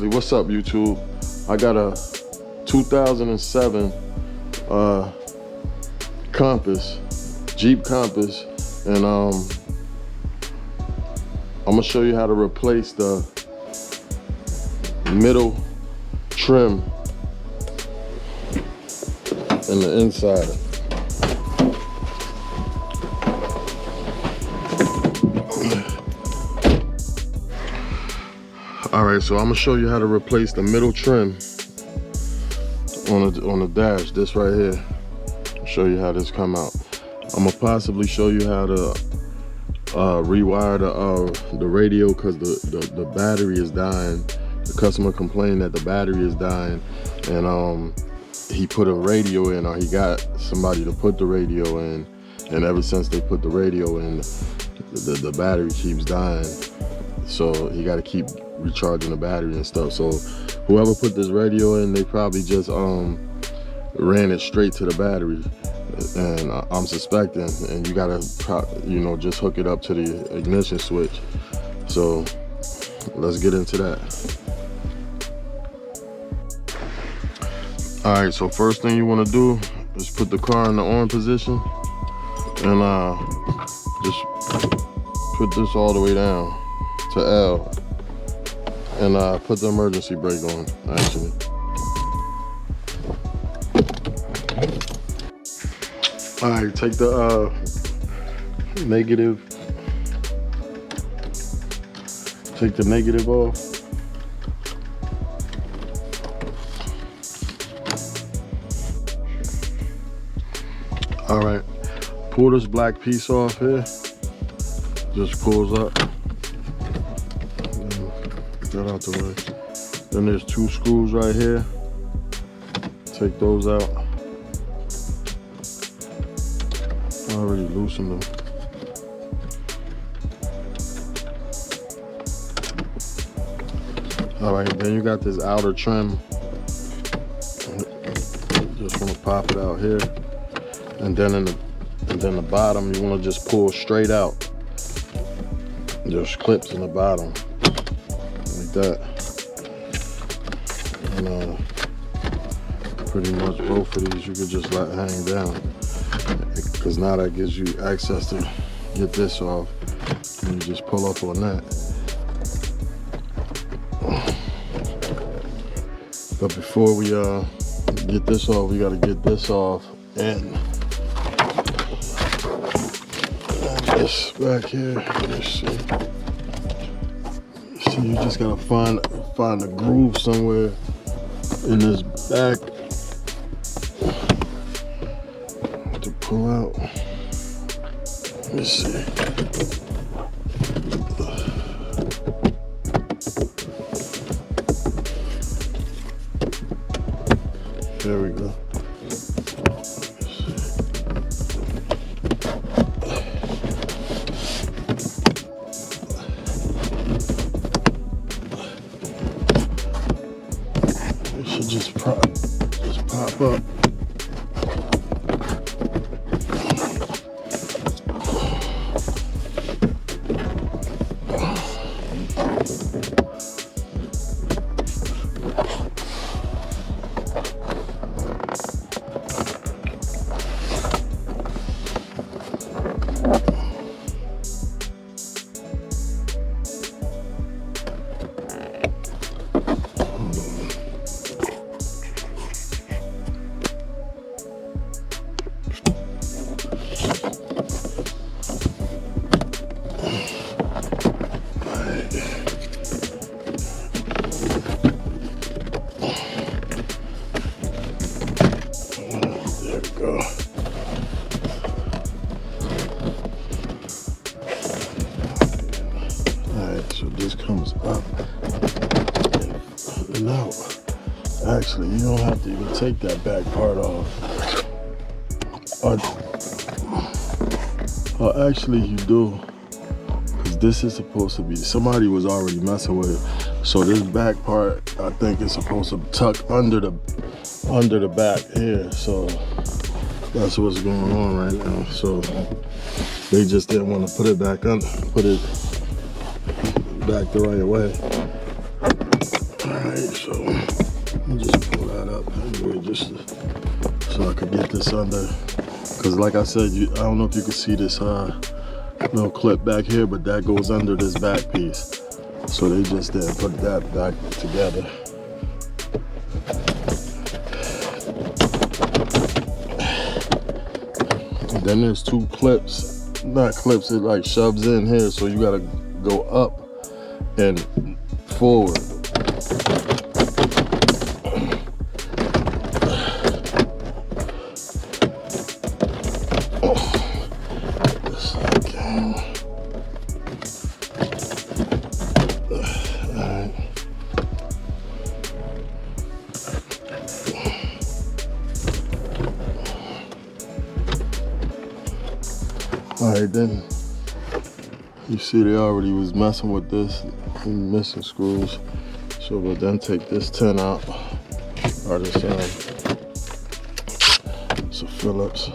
Actually, what's up, YouTube? I got a 2007 Compass, Jeep Compass, and I'm gonna show you how to replace the middle trim in the inside. All right, so I'm gonna show you how to replace the middle trim on the dash. This right here. I'll show you how this come out. I'm gonna possibly show you how to rewire the radio, because the battery is dying. The customer complained that the battery is dying, and he put a radio in, or he got somebody to put the radio in, and ever since they put the radio in, the battery keeps dying. So he got to keep recharging the battery and stuff. So whoever put this radio in, they probably just ran it straight to the battery, and I'm suspecting, and you gotta just hook it up to the ignition switch. So let's get into that. All right, so first thing you want to do is put the car in the on position, and just put this all the way down to L, and put the emergency brake on, actually. All right, take the negative off. All right, pull this black piece off here. Just pulls up. Get that out the way. Then there's two screws right here. Take those out. I already loosened them. All right, then you got this outer trim. Just want to pop it out here, and then the bottom you want to just pull straight out. There's clips in the bottom like that, and pretty much both of these you could just let hang down, because now that gives you access to get this off, and you just pull up on that. But before we get this off, we got to get this off, and this back here. Let's see. So you just gotta find a groove somewhere in this back to pull out. Let me see. There we go. It should just pop up. So this comes up and out. Actually, you don't have to even take that back part off. Actually you do, because this is supposed to be, somebody was already messing with it. So this back part, I think, is supposed to tuck under the back here. So that's what's going on right now. So they just didn't want to put it back under, put it back the right way. Alright, so I'll just pull that up anyway, just so I could get this under. Because like I said, I don't know if you can see this little clip back here, but that goes under this back piece. So they just didn't put that back together. And then there's two clips, not clips, it like shoves in here, so you gotta go up and forward. Alright, then you see they already was messing with this and missing screws. So we'll then take this 10 out, or this it's a Phillips.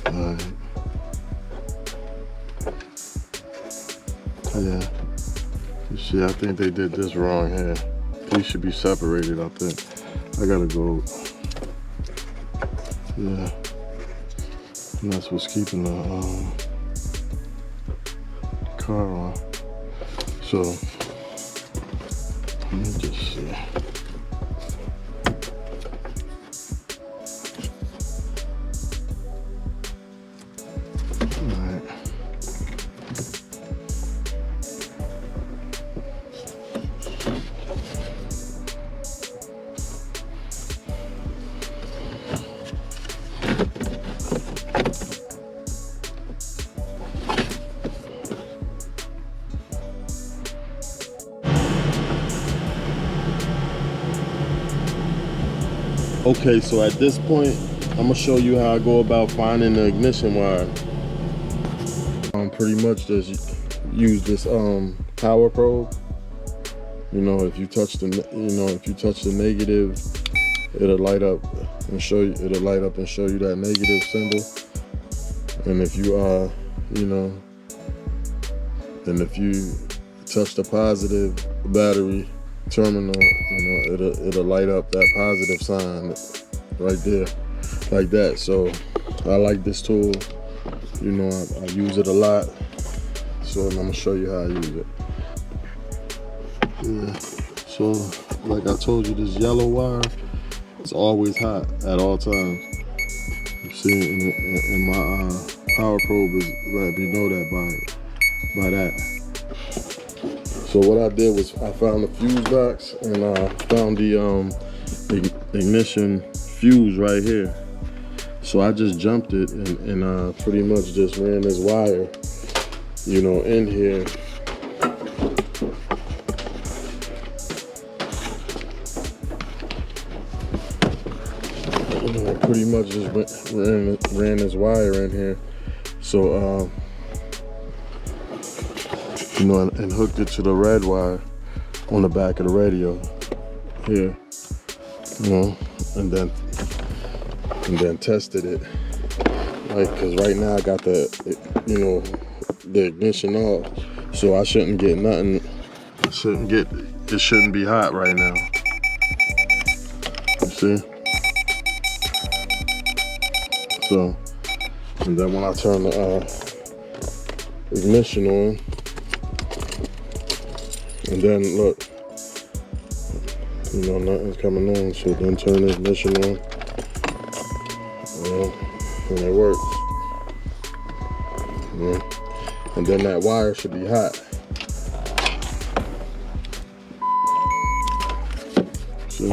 Alright. Yeah, you see, I think they did this wrong here. These should be separated, I think. I gotta go. Yeah, and that's what's keeping the car on. So, let me just see. Okay, so at this point, I'm gonna show you how I go about finding the ignition wire. Pretty much just use this power probe. You know, if you touch the negative, it'll light up and show you. It'll light up and show you that negative symbol. And if you and if you touch the positive battery terminal, it'll light up that positive sign right there, like that. So I like this tool. You know, I use it a lot. So I'm gonna show you how I use it. Yeah. So like I told you, this yellow wire is always hot at all times. You see, and my power probe is letting me know that by that. So what I did was I found the fuse box and I found the ignition fuse right here. So I just jumped it and pretty much just ran this wire, you know, in here. You know, pretty much just ran this wire in here. So you know, and hooked it to the red wire on the back of the radio here, you know, and then tested it, like, because right now I got the ignition off, so I shouldn't get nothing. It shouldn't be hot right now. You see? So, and then when I turn the ignition on. And then look, you know, nothing's coming on, so then turn the ignition on, and it works. Yeah. And then that wire should be hot. See?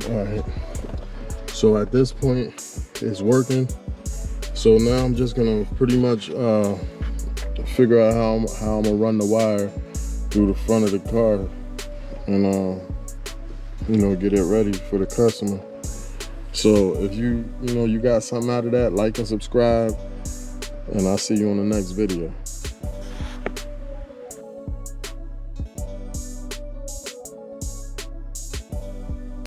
Alright, so at this point it's working. So now I'm just gonna pretty much figure out how I'm gonna run the wire through the front of the car, and you know, get it ready for the customer. So if you got something out of that, like and subscribe, and I'll see you on the next video.